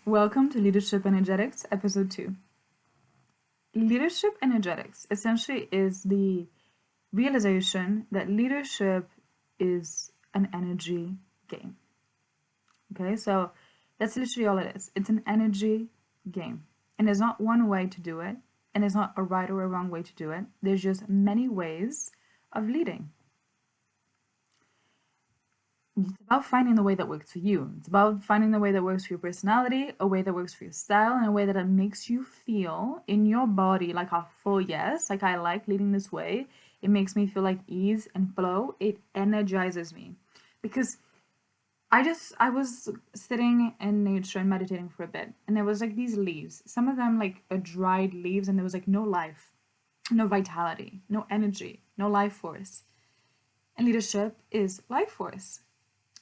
Welcome to Leadership Energetics, Episode 2. Leadership Energetics essentially is the realization that leadership is an energy game. Okay, so that's literally all it is. It's an energy game. And there's not one way to do it, and there's not a right or a wrong way to do it. There's just many ways of leading. It's about finding the way that works for you. It's about finding the way that works for your personality, a way that works for your style, and a way that it makes you feel in your body like a full yes. Like, I like leading this way. It makes me feel like ease and flow. It energizes me. Because I was sitting in nature and meditating for a bit, and there was like these leaves. Some of them like dried leaves, and there was like no life, no vitality, no energy, no life force. And leadership is life force.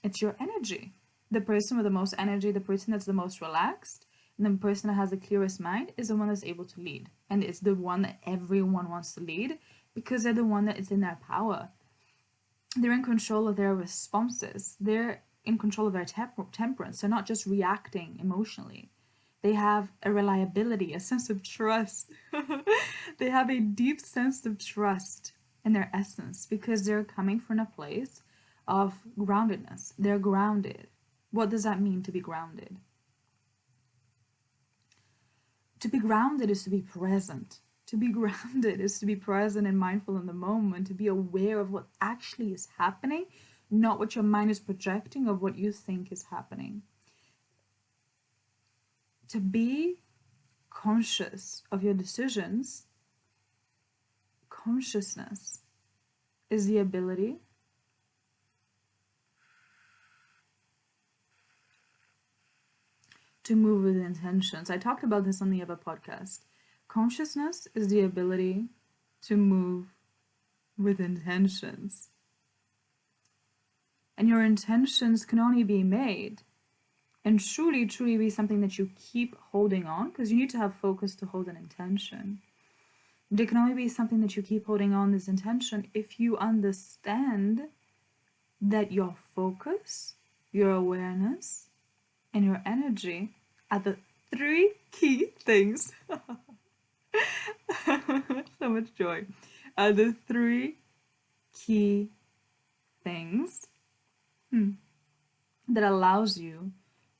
It's your energy. The person with the most energy, the person that's the most relaxed, and the person that has the clearest mind is the one that's able to lead. And it's the one that everyone wants to lead because they're the one that is in their power. They're in control of their responses. They're in control of their temperance. They're not just reacting emotionally. They have a reliability, a sense of trust. They have a deep sense of trust in their essence because they're coming from a place of groundedness. They're grounded. What does that mean to be grounded? To be grounded is to be present. To be grounded is to be present and mindful in the moment, to be aware of what actually is happening, not what your mind is projecting of what you think is happening. To be conscious of your decisions, consciousness is the ability to move with intentions. I talked about this on the other podcast. Consciousness is the ability to move with intentions. And your intentions can only be made and truly be something that you keep holding on, because you need to have focus to hold an intention. But it can only be something that you keep holding on, this intention, if you understand that your focus, your awareness, and your energy are the three key things. So much joy. Are the three key things that allows you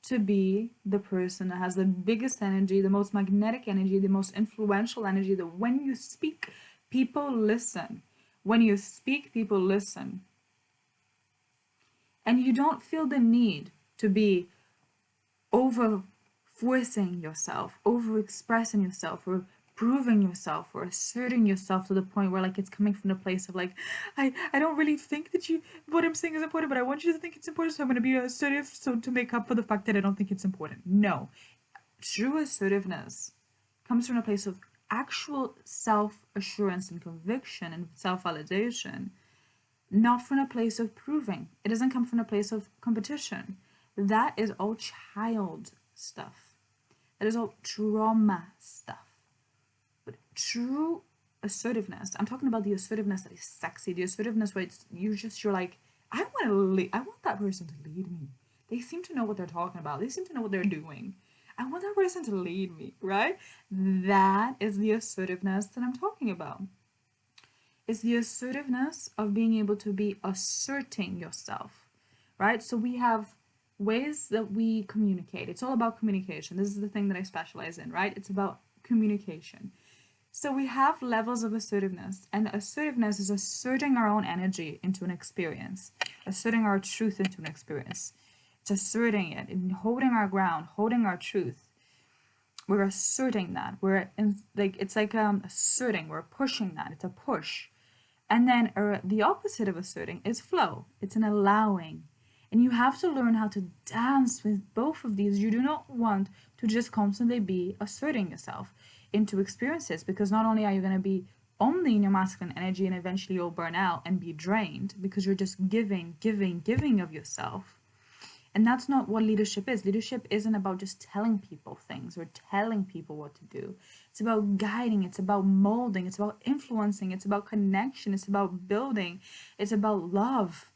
to be the person that has the biggest energy, the most magnetic energy, the most influential energy, that when you speak, people listen. When you speak, people listen. And you don't feel the need to be over forcing yourself, over expressing yourself, or proving yourself, or asserting yourself to the point where like it's coming from the place of like, I don't really think that what I'm saying is important, but I want you to think it's important, so I'm going to be assertive so to make up for the fact that I don't think it's important. No. True assertiveness comes from a place of actual self-assurance and conviction and self-validation, not from a place of proving. It doesn't come from a place of competition. That is all child stuff. That is all trauma stuff. But true assertiveness, I'm talking about the assertiveness that is sexy, the assertiveness where you're like, I want that person to lead me. They seem to know what they're talking about. They seem to know what they're doing. I want that person to lead me, right? That is the assertiveness that I'm talking about. It's the assertiveness of being able to be asserting yourself, right? So we have ways that we communicate. It's all about communication. This is the thing that I specialize in, right? It's about communication. So we have levels of assertiveness, and assertiveness is asserting our own energy into an experience, asserting our truth into an experience. It's asserting it and holding our ground, holding our truth. We're asserting that. It's like asserting. We're pushing that. It's a push. And then the opposite of asserting is flow. It's an allowing. And you have to learn how to dance with both of these. You do not want to just constantly be asserting yourself into experiences, because not only are you going to be only in your masculine energy and eventually you'll burn out and be drained because you're just giving of yourself. And that's not what leadership is. Leadership isn't about just telling people things or telling people what to do. It's about guiding. It's about molding. It's about influencing. It's about connection. It's about building. It's about love.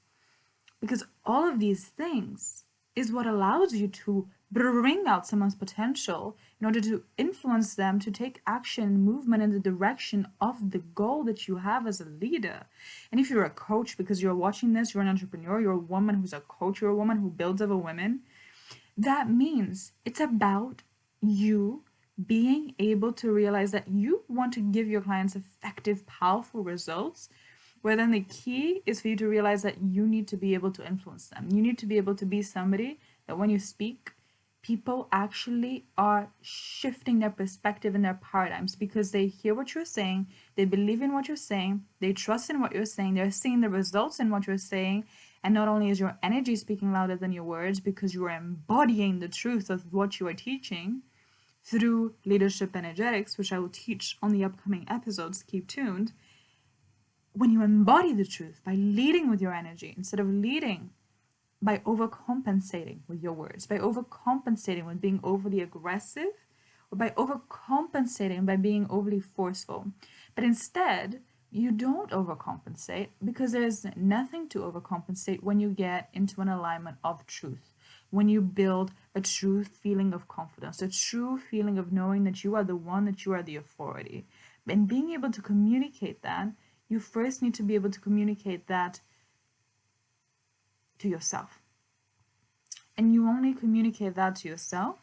Because all of these things is what allows you to bring out someone's potential in order to influence them to take action, movement in the direction of the goal that you have as a leader. And if you're a coach, because you're watching this, you're an entrepreneur, you're a woman who's a coach, you're a woman who builds other women, that means it's about you being able to realize that you want to give your clients effective, powerful results, where then the key is for you to realize that you need to be able to influence them. You need to be able to be somebody that when you speak, people actually are shifting their perspective and their paradigms because they hear what you're saying, they believe in what you're saying, they trust in what you're saying, they're seeing the results in what you're saying. And not only is your energy speaking louder than your words because you are embodying the truth of what you are teaching through leadership energetics, which I will teach on the upcoming episodes, keep tuned. When you embody the truth by leading with your energy instead of leading by overcompensating with your words, by overcompensating with being overly aggressive, or by overcompensating by being overly forceful. But instead, you don't overcompensate because there's nothing to overcompensate when you get into an alignment of truth. When you build a true feeling of confidence, a true feeling of knowing that you are the one, that you are the authority. And being able to communicate that, you first need to be able to communicate that to yourself. And you only communicate that to yourself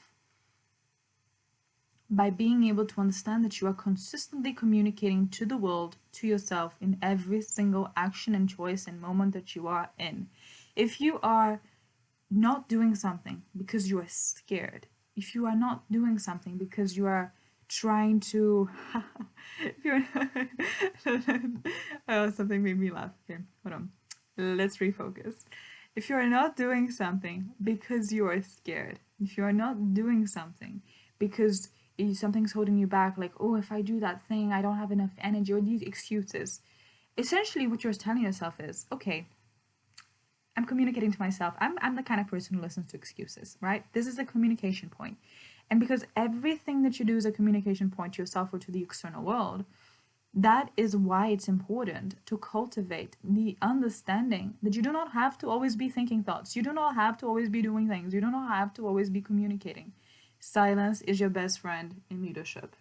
by being able to understand that you are consistently communicating to the world, to yourself, in every single action and choice and moment that you are in. If you are not doing something because you are scared, if you are not doing something because you are trying to if you're something made me laugh. Okay, hold on, let's refocus. If you are not doing something because you are scared, if you are not doing something because something's holding you back, like, oh, if I do that thing, I don't have enough energy, or these excuses, essentially what you're telling yourself is, okay, I'm communicating to myself. I'm the kind of person who listens to excuses, right? This is a communication point. And because everything that you do is a communication point to yourself or to the external world, that is why it's important to cultivate the understanding that you do not have to always be thinking thoughts. You do not have to always be doing things. You do not have to always be communicating. Silence is your best friend in leadership.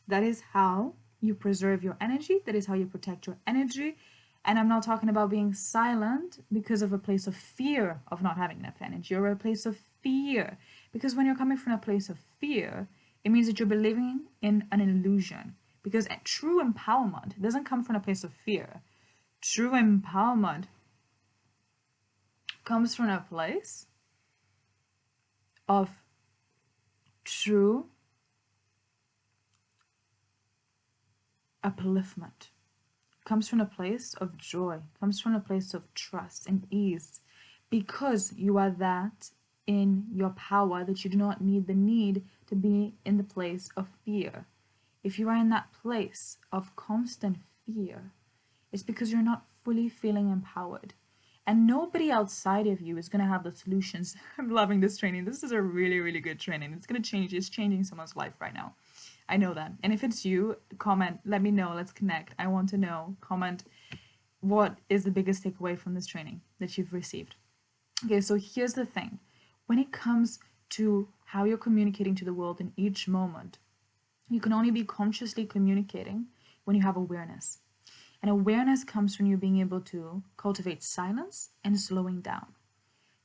That is how you preserve your energy. That is how you protect your energy. And I'm not talking about being silent because of a place of fear of not having enough energy, or a place of fear. Because when you're coming from a place of fear, it means that you're believing in an illusion. Because true empowerment doesn't come from a place of fear. True empowerment comes from a place of true upliftment. Comes from a place of joy, comes from a place of trust and ease, because you are that in your power that you do not need to be in the place of fear. If you are in that place of constant fear, it's because you're not fully feeling empowered. And nobody outside of you is going to have the solutions. I'm loving this training. This is a really, really good training. It's going to change. It's changing someone's life right now. I know that. And if it's you, comment. Let me know. Let's connect. I want to know. Comment what is the biggest takeaway from this training that you've received. Okay, so here's the thing. When it comes to how you're communicating to the world in each moment, you can only be consciously communicating when you have awareness. And awareness comes from you being able to cultivate silence and slowing down.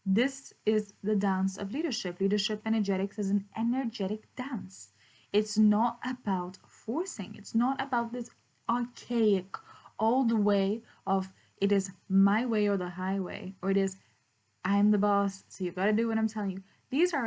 This is the dance of leadership. Leadership energetics is an energetic dance. It's not about forcing. It's not about this archaic, old way of it is my way or the highway, or it is I'm the boss, so you gotta do what I'm telling you. These are